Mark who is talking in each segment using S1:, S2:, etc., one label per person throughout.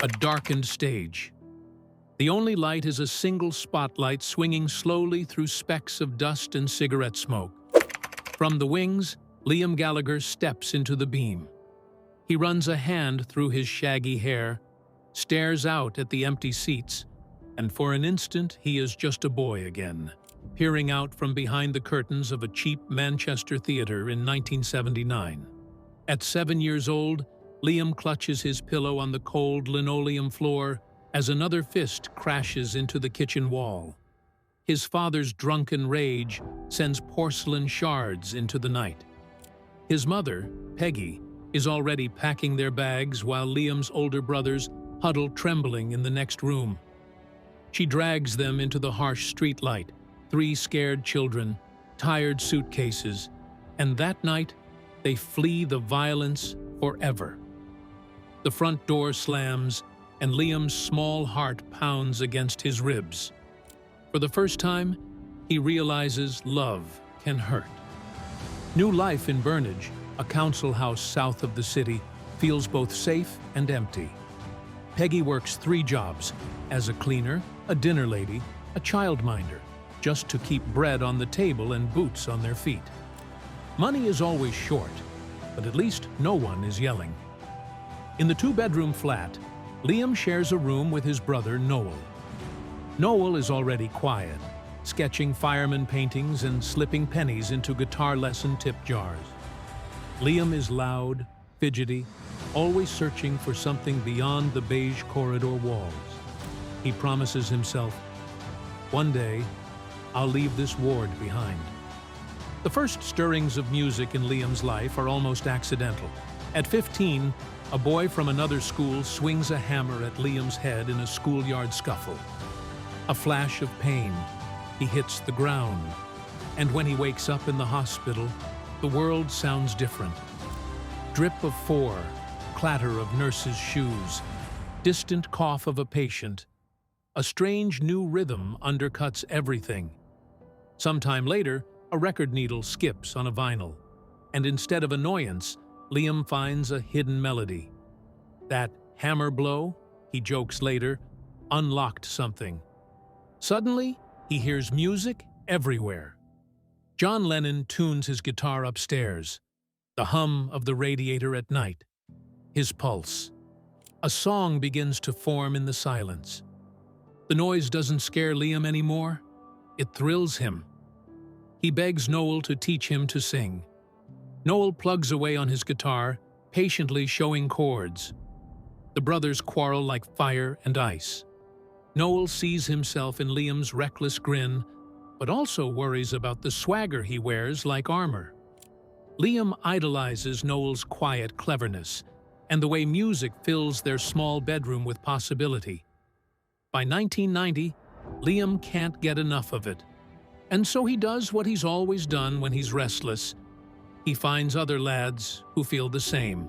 S1: A darkened stage. The only light is a single spotlight swinging slowly through specks of dust and cigarette smoke. From the wings, Liam Gallagher steps into the beam. He runs a hand through his shaggy hair, stares out at the empty seats, and for an instant he is just a boy again, peering out from behind the curtains of a cheap Manchester theatre in 1979. At 7 years old, Liam clutches his pillow on the cold linoleum floor as another fist crashes into the kitchen wall. His father's drunken rage sends porcelain shards into the night. His mother, Peggy, is already packing their bags while Liam's older brothers huddle trembling in the next room. She drags them into the harsh streetlight, 3 scared children, tired suitcases, and that night they flee the violence forever. The front door slams, and Liam's small heart pounds against his ribs. For the first time, he realizes love can hurt. New life in Burnage, a council house south of the city, feels both safe and empty. Peggy works 3 jobs, as a cleaner, a dinner lady, a childminder, just to keep bread on the table and boots on their feet. Money is always short, but at least no one is yelling. In the 2-bedroom flat, Liam shares a room with his brother Noel. Noel is already quiet, sketching fireman paintings and slipping pennies into guitar lesson tip jars. Liam is loud, fidgety, always searching for something beyond the beige corridor walls. He promises himself, "One day, I'll leave this ward behind." The first stirrings of music in Liam's life are almost accidental. At 15, a boy from another school swings a hammer at Liam's head in a schoolyard scuffle. A flash of pain, he hits the ground, and when he wakes up in the hospital, the world sounds different. Drip of 4, clatter of nurses' shoes, distant cough of a patient. A strange new rhythm undercuts everything. Sometime later, a record needle skips on a vinyl, and instead of annoyance, Liam finds a hidden melody. That hammer blow, he jokes later, unlocked something. Suddenly, he hears music everywhere. John Lennon tunes his guitar upstairs, the hum of the radiator at night, his pulse. A song begins to form in the silence. The noise doesn't scare Liam anymore, it thrills him. He begs Noel to teach him to sing. Noel plugs away on his guitar, patiently showing chords. The brothers quarrel like fire and ice. Noel sees himself in Liam's reckless grin, but also worries about the swagger he wears like armor. Liam idolizes Noel's quiet cleverness and the way music fills their small bedroom with possibility. By 1990, Liam can't get enough of it. And so he does what he's always done when he's restless. He finds other lads who feel the same.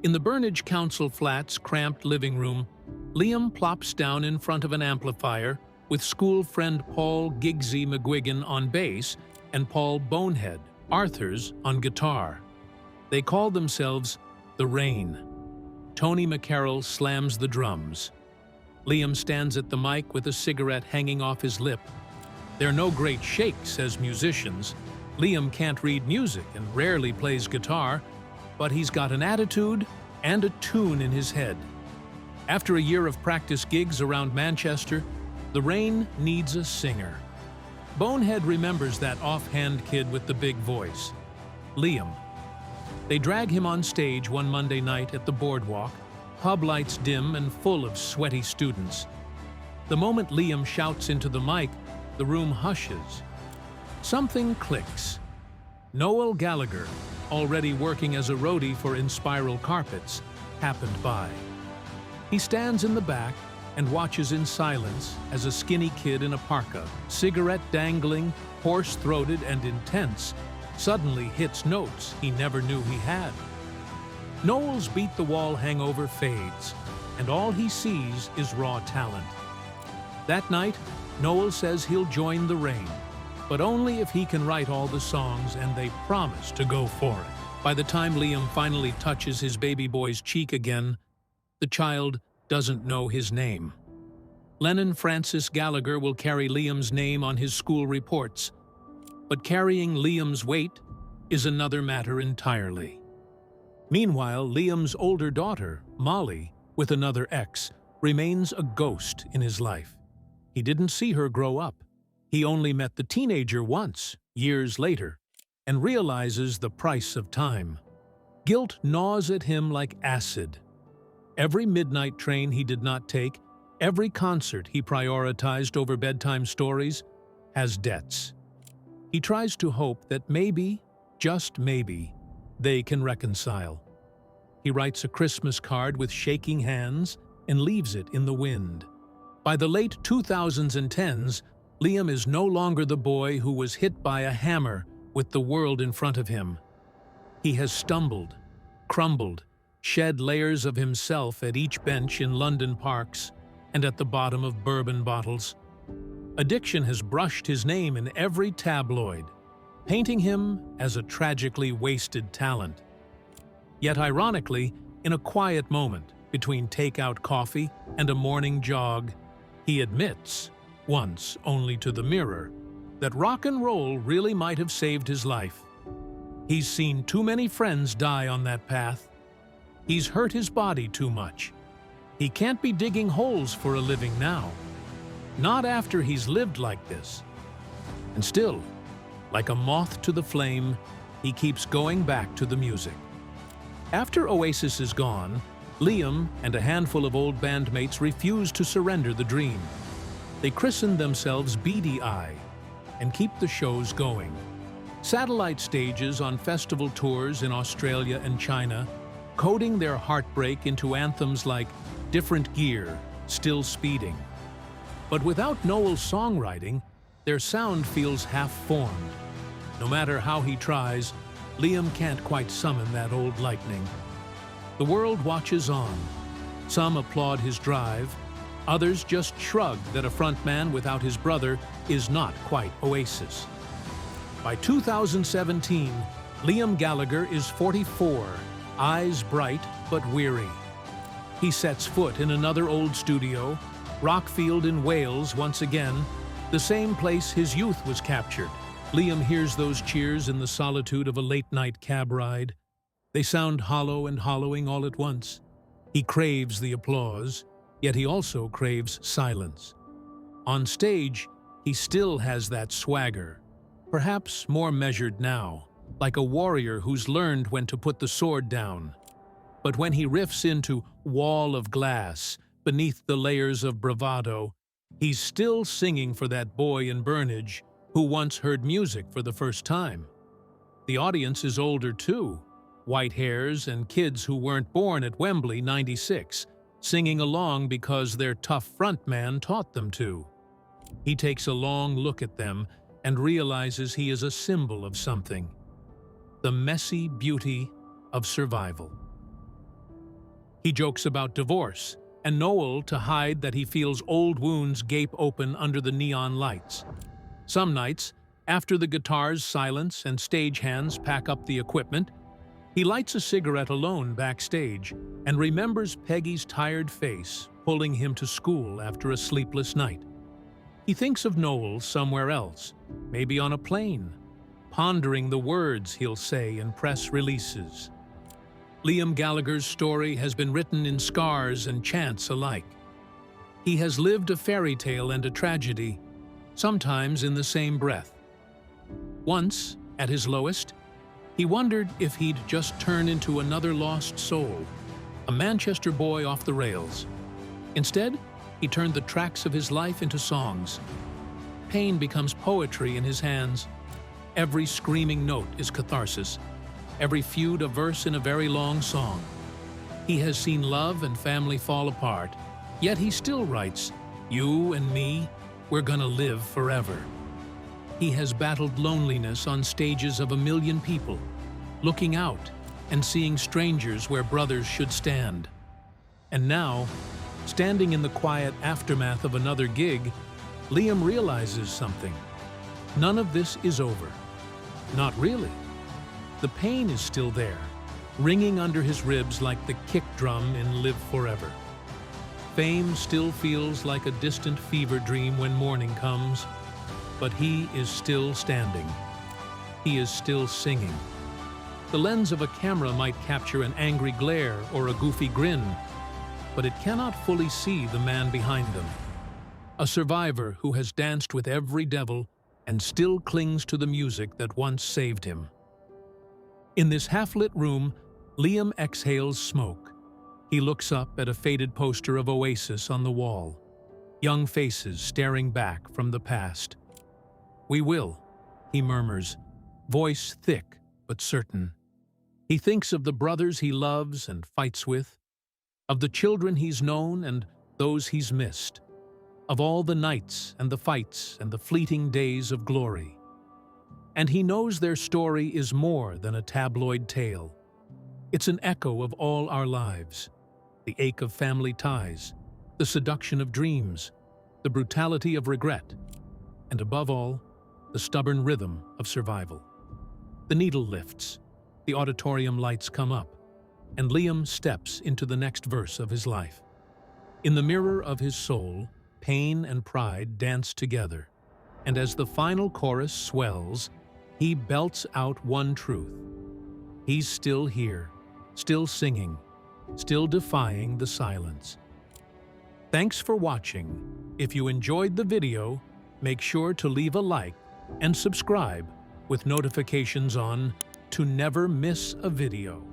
S1: In the Burnage Council flat's cramped living room, Liam plops down in front of an amplifier with school friend Paul Giggsy McGuigan on bass and Paul Bonehead Arthurs on guitar. They call themselves The Rain. Tony McCarroll slams the drums. Liam stands at the mic with a cigarette hanging off his lip. They're no great shakes as musicians. Liam can't read music and rarely plays guitar, but he's got an attitude and a tune in his head. After a year of practice gigs around Manchester, The Rain needs a singer. Bonehead remembers that offhand kid with the big voice, Liam. They drag him on stage one Monday night at the boardwalk, pub lights dim and full of sweaty students. The moment Liam shouts into the mic, the room hushes. Something clicks. Noel Gallagher, already working as a roadie for Inspiral Carpets, happened by. He stands in the back and watches in silence as a skinny kid in a parka, cigarette dangling, hoarse-throated and intense, suddenly hits notes he never knew he had. Noel's beat-the-wall hangover fades, and all he sees is raw talent. That night, Noel says he'll join The Rain, but only if he can write all the songs, and they promise to go for it. By the time Liam finally touches his baby boy's cheek again, the child doesn't know his name. Lennon Francis Gallagher will carry Liam's name on his school reports, but carrying Liam's weight is another matter entirely. Meanwhile, Liam's older daughter, Molly, with another ex, remains a ghost in his life. He didn't see her grow up. He only met the teenager once, years later, and realizes the price of time. Guilt gnaws at him like acid. Every midnight train he did not take, every concert he prioritized over bedtime stories, has debts. He tries to hope that maybe, just maybe, they can reconcile. He writes a Christmas card with shaking hands and leaves it in the wind. By the late 2010s, Liam is no longer the boy who was hit by a hammer with the world in front of him. He has stumbled, crumbled, shed layers of himself at each bench in London parks and at the bottom of bourbon bottles. Addiction has brushed his name in every tabloid, painting him as a tragically wasted talent. Yet ironically, in a quiet moment between takeout coffee and a morning jog, he admits, once only to the mirror, that rock and roll really might have saved his life. He's seen too many friends die on that path. He's hurt his body too much. He can't be digging holes for a living now. Not after he's lived like this. And still, like a moth to the flame, he keeps going back to the music. After Oasis is gone, Liam and a handful of old bandmates refuse to surrender the dream. They christen themselves Beady Eye and keep the shows going. Satellite stages on festival tours in Australia and China, coding their heartbreak into anthems like Different Gear, Still Speeding. But without Noel's songwriting, their sound feels half-formed. No matter how he tries, Liam can't quite summon that old lightning. The world watches on. Some applaud his drive. Others just shrug that a frontman without his brother is not quite Oasis. By 2017, Liam Gallagher is 44, eyes bright but weary. He sets foot in another old studio, Rockfield in Wales once again, the same place his youth was captured. Liam hears those cheers in the solitude of a late-night cab ride. They sound hollow and hollowing all at once. He craves the applause, yet he also craves silence. On stage, he still has that swagger, perhaps more measured now, like a warrior who's learned when to put the sword down. But when he riffs into Wall of Glass, beneath the layers of bravado, he's still singing for that boy in Burnage who once heard music for the first time. The audience is older too, white hairs and kids who weren't born at Wembley '96, singing along because their tough frontman taught them to. He takes a long look at them and realizes he is a symbol of something, the messy beauty of survival. He jokes about divorce, and Noel to hide that he feels old wounds gape open under the neon lights. Some nights, after the guitars silence and stagehands pack up the equipment, he lights a cigarette alone backstage and remembers Peggy's tired face pulling him to school after a sleepless night. He thinks of Noel somewhere else, maybe on a plane, pondering the words he'll say in press releases. Liam Gallagher's story has been written in scars and chants alike. He has lived a fairy tale and a tragedy, sometimes in the same breath. Once, at his lowest, he wondered if he'd just turn into another lost soul, a Manchester boy off the rails. Instead, he turned the tracks of his life into songs. Pain becomes poetry in his hands. Every screaming note is catharsis. Every feud a verse in a very long song. He has seen love and family fall apart, yet he still writes, "You and me, we're gonna live forever." He has battled loneliness on stages of 1,000,000 people, looking out and seeing strangers where brothers should stand. And now, standing in the quiet aftermath of another gig, Liam realizes something. None of this is over. Not really. The pain is still there, ringing under his ribs like the kick drum in Live Forever. Fame still feels like a distant fever dream when morning comes, but he is still standing. He is still singing. The lens of a camera might capture an angry glare or a goofy grin, but it cannot fully see the man behind them. A survivor who has danced with every devil and still clings to the music that once saved him. In this half-lit room, Liam exhales smoke. He looks up at a faded poster of Oasis on the wall, young faces staring back from the past. "We will," he murmurs, voice thick but certain. He thinks of the brothers he loves and fights with, of the children he's known and those he's missed, of all the nights and the fights and the fleeting days of glory. And he knows their story is more than a tabloid tale. It's an echo of all our lives, the ache of family ties, the seduction of dreams, the brutality of regret, and above all, the stubborn rhythm of survival. The needle lifts, the auditorium lights come up, and Liam steps into the next verse of his life. In the mirror of his soul, pain and pride dance together, and as the final chorus swells, he belts out one truth. He's still here, still singing, still defying the silence. Thanks for watching. If you enjoyed the video, make sure to leave a like and subscribe with notifications on to never miss a video.